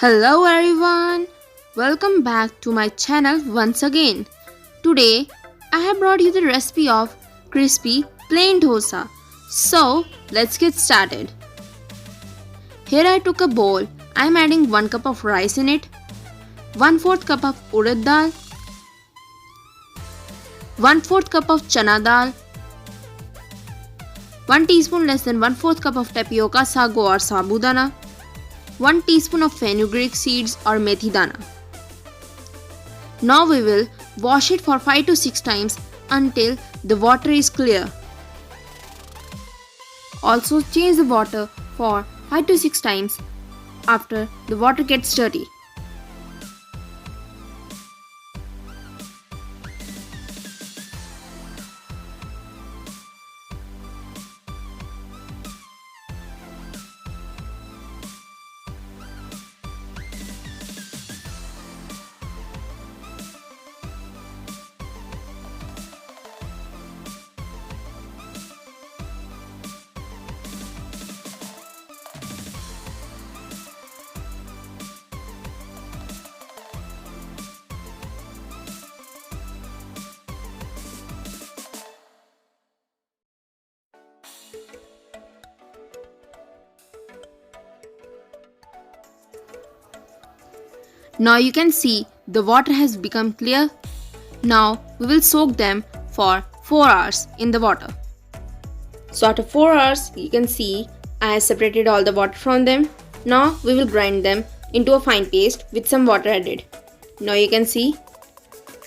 Hello everyone, welcome back to my channel once again. Today I have brought you the recipe of crispy plain dosa. So let's get started. Here I took a bowl. I am adding 1 cup of rice in it, 1/4 cup of urad dal, 1/4 cup of chana dal, 1 teaspoon less than 1/4 cup of tapioca sago or sabudana, 1 teaspoon of fenugreek seeds or methi dana. Now we will wash it for 5 to 6 times until the water is clear. Also change the water for 5 to 6 times after the water gets dirty. Now you can see the water has become clear. Now we will soak them for 4 hours in the water. So after 4 hours you can see I have separated all the water from them. Now we will grind them into a fine paste with some water added. Now you can see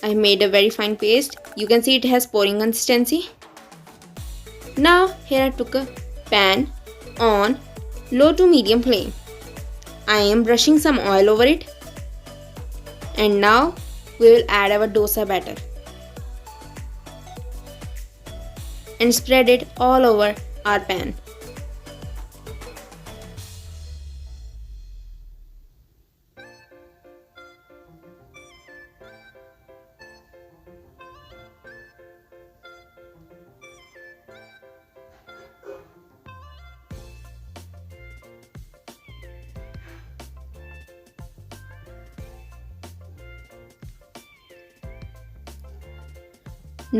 I made a very fine paste. You can see it has pouring consistency. Now here I took a pan on low to medium flame. I am brushing some oil over it. And now we will add our dosa batter and spread it all over our pan.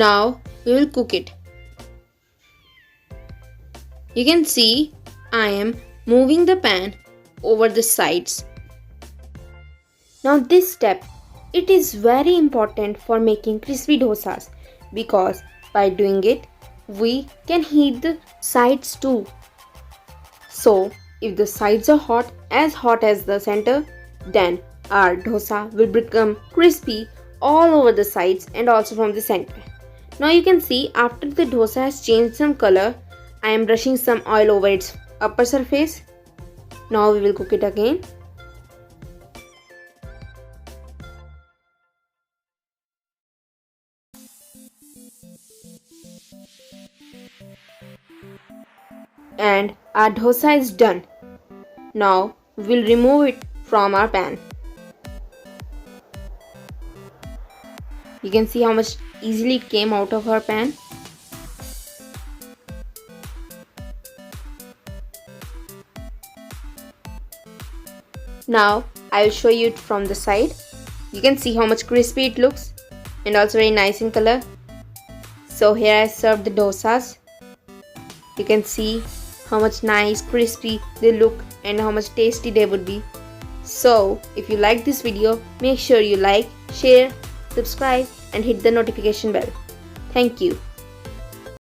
Now we will cook it. You can see I am moving the pan over the sides. Now this step, it is very important for making crispy dosas because by doing it, we can heat the sides too. So if the sides are hot as the center, then our dosa will become crispy all over the sides and also from the center. Now you can see after the dosa has changed some color, I am brushing some oil over its upper surface. Now we will cook it again. And our dosa is done. Now we will remove it from our pan. You can see how much easily it came out of our pan. Now I will show you it from the side. You can see how much crispy it looks and also very nice in color. So here I served the dosas. You can see how much nice crispy they look and how much tasty they would be. So if you like this video, make sure you like, share, subscribe and hit the notification bell. Thank you.